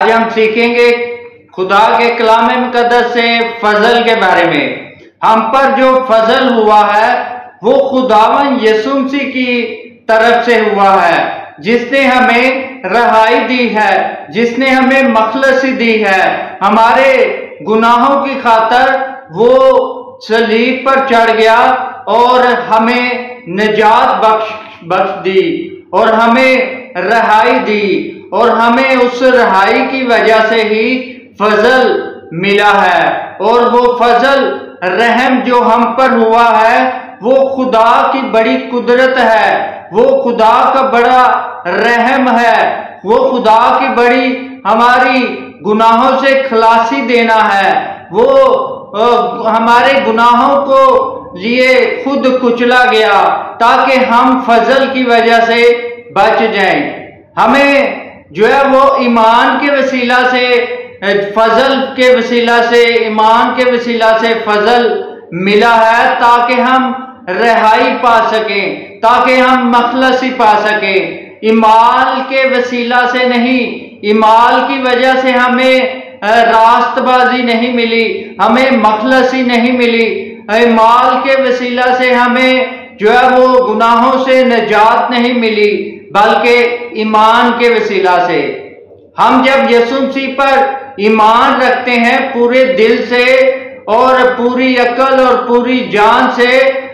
आज हम सीखेंगे खुदा के कलाम मुकद्दस से फजल के बारे में। हम पर जो फजल हुआ है वो खुदावन यीशु मसीह की तरफ से हुआ है, जिसने हमें रहाई दी है, जिसने हमें मखलसी दी है। हमारे गुनाहों की खातर वो सलीब पर चढ़ गया और हमें निजात बख्श दी और हमें रहाई दी, और हमें उस रहाई की वजह से ही फजल मिला है। और वो फजल रहम जो हम पर हुआ है वो खुदा की बड़ी कुदरत है, वो खुदा का बड़ा रहम है, वो खुदा की बड़ी हमारी गुनाहों से खलासी देना है। वो हमारे गुनाहों को लिए खुद कुचला गया ताकि हम फजल की वजह से बच जाएं। हमें जो है वो ईमान के वसीला से फजल के वसीला से ईमान के वसीला से फजल मिला है, ताकि हम रहाई पा सकें, ताकि हम मखलसी पा सकें। ईमान के वसीला से नहीं, ईमान की वजह से हमें रास्तबाजी नहीं मिली, हमें मखलसी नहीं मिली। ईमान के वसीला से हमें जो है वो गुनाहों से निजात नहीं मिली, बल्कि ईमान के वसीला से। हम जब यीशु मसीह पर ईमान रखते हैं पूरे दिल से और पूरी अकल और पूरी जान से,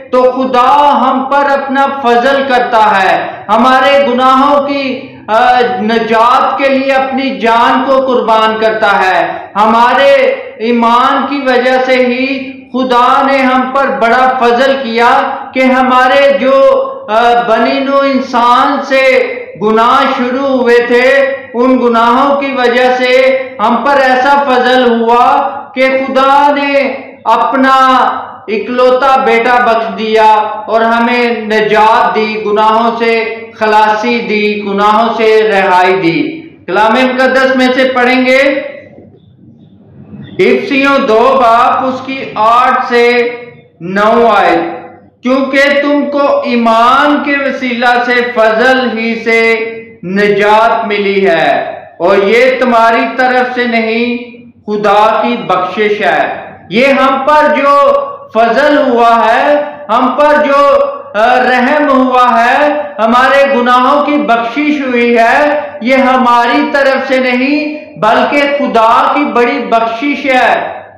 तो खुदा हम पर अपना फजल करता है, हमारे गुनाहों की निजात के लिए अपनी जान को कुर्बान करता है। हमारे ईमान की वजह से ही खुदा ने हम पर बड़ा फजल किया कि हमारे जो बनी नो इंसान से गुनाह शुरू हुए थे, उन गुनाहों की वजह से हम पर ऐसा फजल हुआ कि खुदा ने अपना इकलौता बेटा बख्श दिया और हमें निजात दी, गुनाहों से खलासी दी, गुनाहों से रहाई दी। कलाम मुकद्दस में से पढ़ेंगे इफिसियों 2 बाब उसकी 8 से 9 आयत। क्योंकि तुमको ईमान के वसीला से फजल ही से निजात मिली है, और ये तुम्हारी तरफ से नहीं, खुदा की बख्शिश है। ये हम पर जो फजल हुआ है, हम पर जो रहम हुआ है, हमारे गुनाहों की बख्शिश हुई है, ये हमारी तरफ से नहीं बल्कि खुदा की बड़ी बख्शिश है।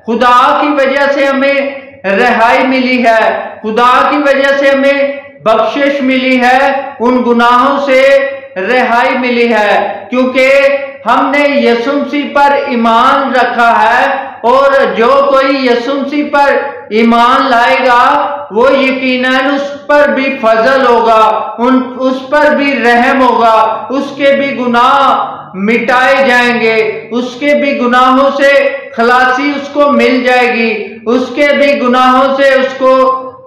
खुदा की वजह से हमें रहाई मिली है, खुदा की वजह से हमें बख्शिश मिली है, उन गुनाहों से रहाई मिली है, क्योंकि हमने यीशु मसीह पर ईमान रखा है। और जो कोई यीशु मसीह पर ईमान लाएगा वो यकीनन उस पर भी फजल होगा, उस पर भी रहम होगा, उसके भी गुनाह मिटाए जाएंगे, उसके भी गुनाहों से खलासी उसको मिल जाएगी, उसके भी गुनाहों से उसको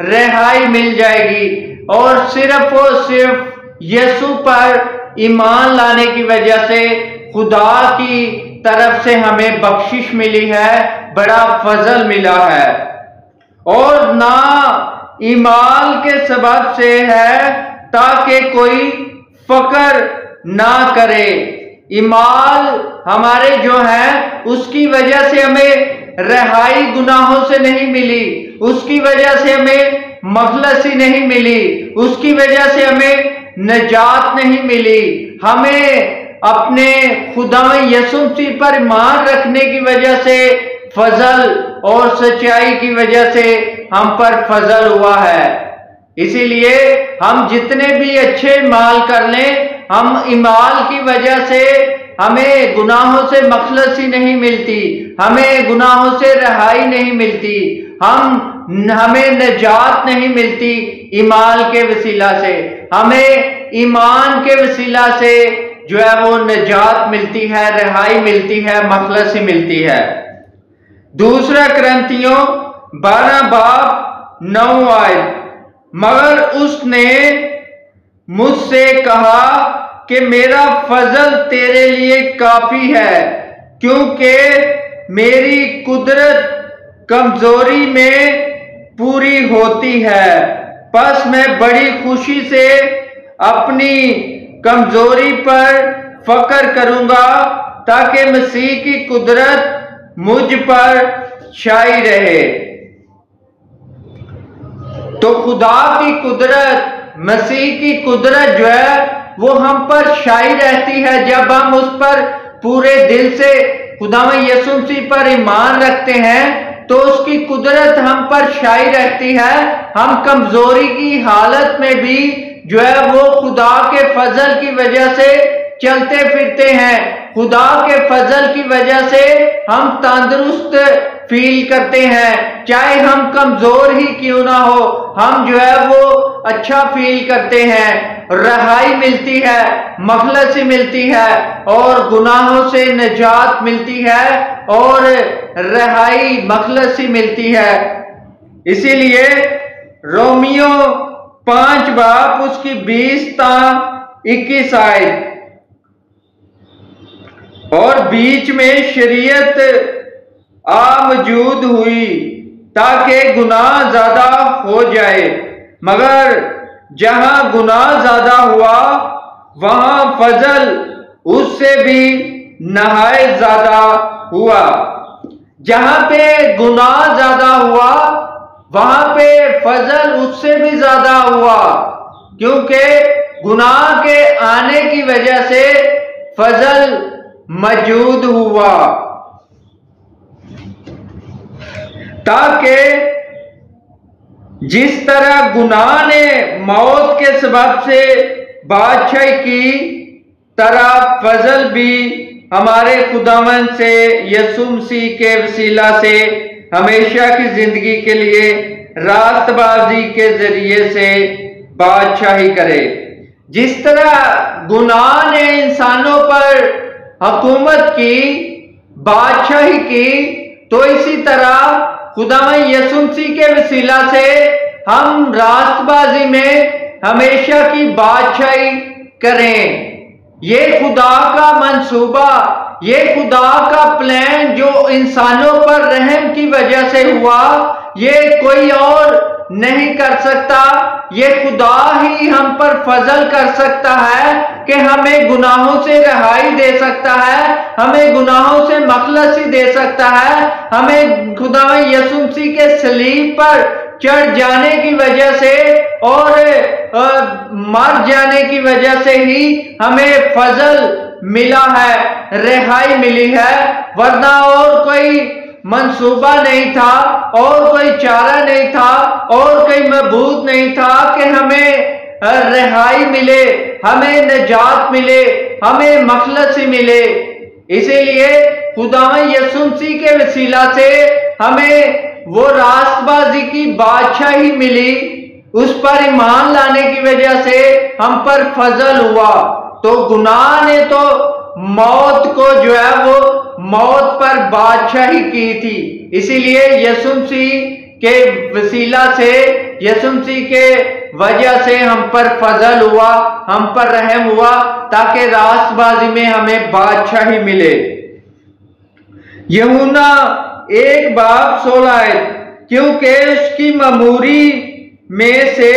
रिहाई मिल जाएगी। और सिर्फ और सिर्फ यीशु पर ईमान लाने की वजह से खुदा की तरफ से हमें बख्शिश मिली है, बड़ा फजल मिला है। और ना ईमान के सबब से है ताकि कोई फक्र ना करे। ईमान हमारे जो है उसकी वजह से हमें रहाई गुनाहों से नहीं मिली, उसकी वजह से हमें मखलसी नहीं मिली, उसकी वजह से हमें निजात नहीं मिली। हमें अपने खुदा यीशु मसीह पर ईमान रखने की वजह से फजल और सच्चाई की वजह से हम पर फजल हुआ है। इसीलिए हम जितने भी अच्छे माल कर लें, हम ईमान की वजह से हमें गुनाहों से मखलसी नहीं मिलती, हमें गुनाहों से रहाई नहीं मिलती, हमें निजात नहीं मिलती। ईमान के वसीला से हमें ईमान के वसीला से जो है वो निजात मिलती है, रहाई मिलती है, मखलसी मिलती है। दूसरा कुरिन्थियों 12 बाब 9 आयत। मगर उसने मुझसे कहा कि मेरा फजल तेरे लिए काफी है, क्योंकि मेरी कुदरत कमजोरी में पूरी होती है। बस मैं बड़ी खुशी से अपनी कमजोरी पर फक्र करूंगा, ताकि मसीह की कुदरत मुझ पर छाई रहे। तो खुदा की कुदरत, मसीह की कुदरत जो है वो हम पर छाई रहती है जब हम उस पर पूरे दिल से खुदावंद यीशु मसीह पर ईमान रखते हैं, तो उसकी कुदरत हम पर छाई रहती है। हम कमजोरी की हालत में भी जो है वो खुदा के फजल की वजह से चलते फिरते हैं। खुदा के फजल की वजह से हम तंदुरुस्त फील करते हैं, चाहे हम कमजोर ही क्यों ना हो, हम जो है वो अच्छा फील करते हैं। रहाई मिलती है, मखलसी मिलती है और गुनाहों से निजात मिलती है और रहाई मखलसी मिलती है। इसीलिए रोमियो 5 बाब उसकी 20-21 आयत, और बीच में शरीयत मौजूद हुई ताकि गुनाह ज्यादा हो जाए, मगर जहां गुनाह ज्यादा हुआ वहां फजल उससे भी नहायत ज्यादा हुआ। जहां पे गुनाह ज्यादा हुआ वहां पे फजल उससे भी ज्यादा हुआ, क्योंकि गुनाह के आने की वजह से फजल मौजूद हुआ, ताकि जिस तरह गुनाह ने मौत के सबब से बादशाही की, तरह फजल भी हमारे खुदावंद से यीशु मसीह के वसीला से हमेशा की जिंदगी के लिए रास्तबाजी के जरिए से बादशाही करे। जिस तरह गुनाह ने इंसानों पर हुकूमत की, बादशाही की, तो इसी तरह खुदावंद यीशु मसीह के वसीला से हम रास्तबाजी में हमेशा की बादशाही करें। ये खुदा का मंसूबा, ये खुदा का प्लान जो इंसानों पर रहम की वजह से हुआ, ये कोई और नहीं कर सकता। ये खुदा ही हम पर फजल कर सकता है कि हमें गुनाहों से रिहाई दे सकता है, हमें गुनाहों से मखलसी दे सकता है। हमें खुदावंद यीशु मसीह के सलीब पर चढ़ जाने की वजह से और मर जाने की वजह से ही हमें फजल मिला है, रिहाई मिली है, वरना और कोई मंसूबा नहीं था और कोई चारा नहीं था और कोई मबूद नहीं था कि हमें रिहाई मिले, हमें निजात मिले, हमें मखलसी मिले। इसीलिए खुदावंद यीशु मसीह के वसीला से हमें वो रास्तबाजी की बादशाही मिली, उस पर ईमान लाने की वजह से हम पर फजल हुआ। तो गुनाह ने तो मौत को जो है वो मौत पर बादशाही की थी, इसीलिए यीशु मसीह के वसीला से, यीशु मसीह के वजह से हम पर फजल हुआ, हम पर रहम हुआ, ताकि रास्तबाजी में हमें बादशाही मिले। यूहन्ना 1 बाब 16, क्योंकि उसकी ममूरी में से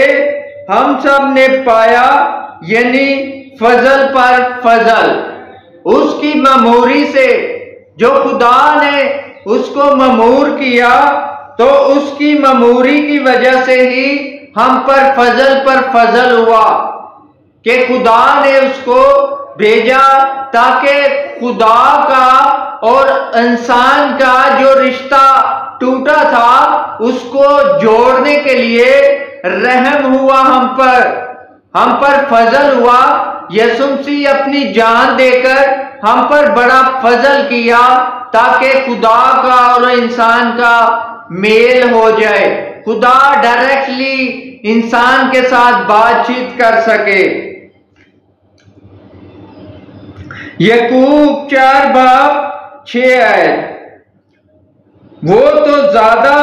हम सब ने पाया, यानी फजल पर फजल। उसकी ममूरी से, जो खुदा ने उसको ममूर किया, तो उसकी ममूरी की वजह से ही हम पर फजल हुआ कि खुदा ने उसको भेजा ताकि खुदा का और इंसान का जो रिश्ता टूटा था उसको जोड़ने के लिए रहम हुआ, हम पर फजल हुआ। यीशु मसीह अपनी जान देकर हम पर बड़ा फजल किया ताकि खुदा का और इंसान का मेल हो जाए, खुदा डायरेक्टली इंसान के साथ बातचीत कर सके। याकूब 4 बाब 6 आयत, वो तो ज्यादा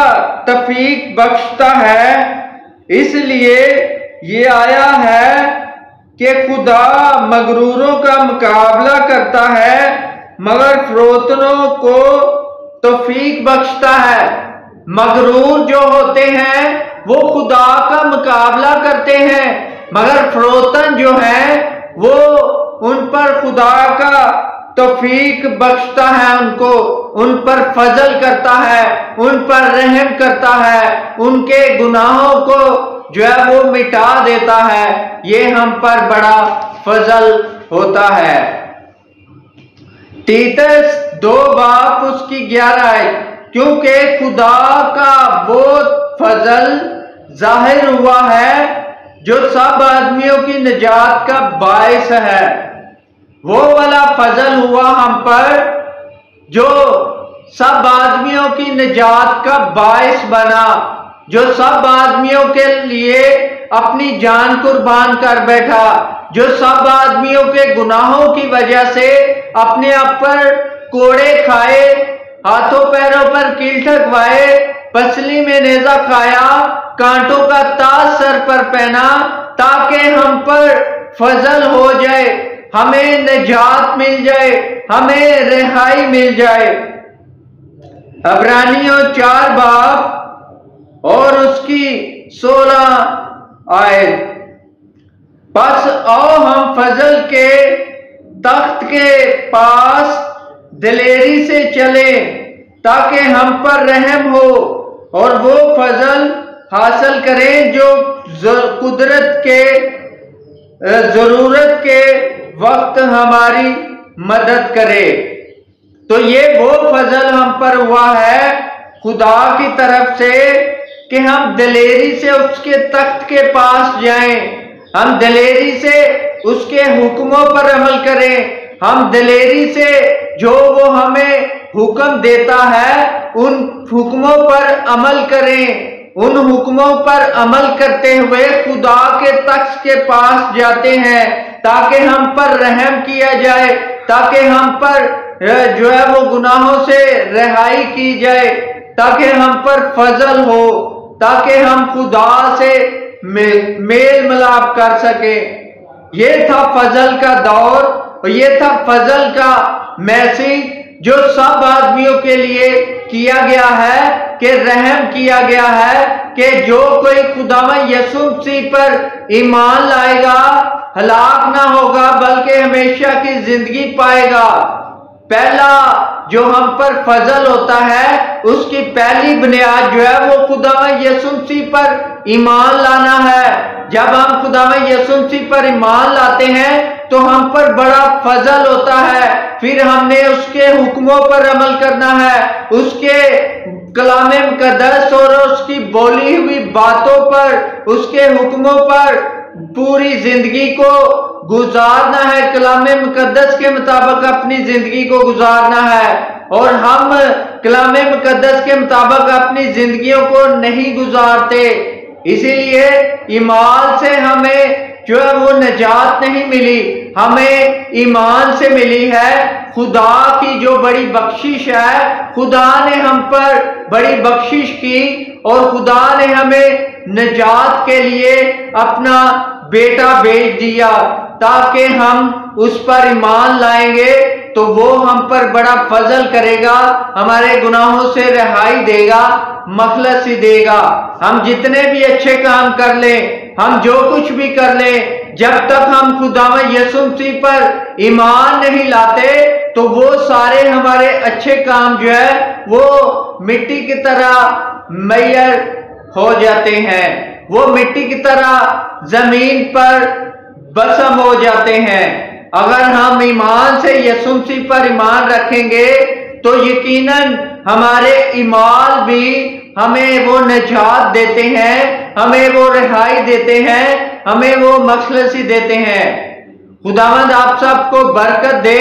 तौफीक बख्शता है, इसलिए ये आया है कि खुदा मगरूरों का मुकाबला करता है मगर फरोतनों को तौफीक बख्शता है। मगरूर जो होते हैं वो खुदा का मुकाबला करते हैं, मगर फरोतन जो है वो उन पर खुदा का तौफीक बख्शता है उनको, उन पर फजल करता है, उन पर रहम करता है, उनके गुनाहों को जो है वो मिटा देता है। ये हम पर बड़ा फजल होता है। तीतस 2 बाब उसकी 11, क्योंकि खुदा का वो फजल जाहिर हुआ है जो सब आदमियों की निजात का बायस है। वो वाला फजल हुआ हम पर जो सब आदमियों की निजात का बायस बना, जो सब आदमियों के लिए अपनी जान कुर्बान कर बैठा, जो सब आदमियों के गुनाहों की वजह से अपने आप पर कोड़े खाए, हाथों पैरों पर कील ठकवाए, पसली में नेजा खाया, कांटों का ताज सर पर पहना, ताकि हम पर फजल हो जाए, हमें निजात मिल जाए, हमें रिहाई मिल जाए। इब्रानियों 4 बाब और उसकी 16 आयत। बस आओ हम फजल के तख्त के पास दिलेरी से चले, ताकि हम पर रहम हो और वो फजल हासिल करें जो कुदरत के जरूरत के वक्त हमारी मदद करे। तो ये वो फजल हम पर हुआ है खुदा की तरफ से कि हम दिलेरी से उसके तख्त के पास जाएं, हम दिलेरी से उसके हुक्मों पर अमल करें, हम दिलेरी से जो वो हमें हुक्म देता है उन हुक्मों पर अमल करें, उन हुक्मों पर अमल करते हुए खुदा के तख्त के पास जाते हैं, ताकि हम पर रहम किया जाए, ताकि हम पर जो है वो गुनाहों से रिहाई की जाए, ताकि हम पर फजल हो, ताकि हम खुदा से मेल मिलाप कर सके। ये था फजल का दौर और ये था फजल का मैसेज जो सब आदमियों के लिए किया गया है, कि रहम किया गया है कि जो कोई खुदावंद यीशु मसीह पर ईमान लाएगा हलाक ना होगा बल्कि हमेशा की जिंदगी पाएगा। पहला जो हम पर फजल होता है उसकी पहली बुनियाद जो है वो खुदावंद यीशु मसीह पर ईमान लाना है। जब हम खुदावंद यीशु मसीह पर ईमान लाते हैं तो हम पर बड़ा फजल होता है, फिर हमने उसके हुक्मों पर अमल करना है, उसके कलामे मुकद्दस और उसकी बोली हुई बातों पर, उसके हुक्मों पर पूरी जिंदगी को गुजारना है, कलामे मुकद्दस के मुताबिक अपनी जिंदगी को गुजारना है। और हम कलामे मुकद्दस के मुताबिक अपनी जिंदगियों को नहीं गुजारते, इसीलिए ईमान से हमें जो है वो निजात नहीं मिली, हमें ईमान से मिली है खुदा की जो बड़ी बख्शिश है। खुदा ने हम पर बड़ी बख्शिश की और खुदा ने हमें निजात के लिए अपना बेटा भेज दिया, ताकि हम उस पर ईमान लाएंगे तो वो हम पर बड़ा फजल करेगा, हमारे गुनाहों से रिहाई देगा, मखलसी देगा। हम जितने भी अच्छे काम कर लें, हम जो कुछ भी कर लें, जब तक हम खुदावंद यीशु मसीह पर ईमान नहीं लाते तो वो सारे हमारे अच्छे काम जो है वो मिट्टी की तरह मैयर हो जाते हैं, वो मिट्टी की तरह जमीन पर बसम हो जाते हैं। अगर हम ईमान से यीशु मसीह पर ईमान रखेंगे तो यकीनन हमारे ईमान भी हमें वो निजात देते हैं, हमें वो रिहाई देते हैं, हमें वो मखलसी देते हैं। खुदावंद आप सबको बरकत दे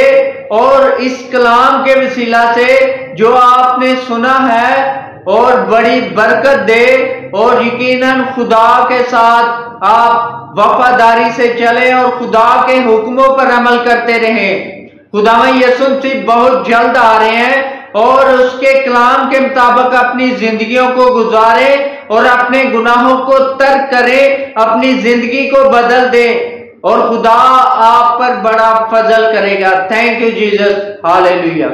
और इस कलाम के वसीला से जो आपने सुना है और बड़ी बरकत दे और यकीनन खुदा के साथ आप वफादारी से चले और खुदा के हुक्मों पर अमल करते रहें। खुदावंद यीशु मसीह बहुत जल्द आ रहे हैं और उसके कलाम के मुताबिक अपनी जिंदगियों को गुजारे और अपने गुनाहों को तर्क करें, अपनी जिंदगी को बदल दे और खुदा आप पर बड़ा फजल करेगा। Thank you Jesus, hallelujah.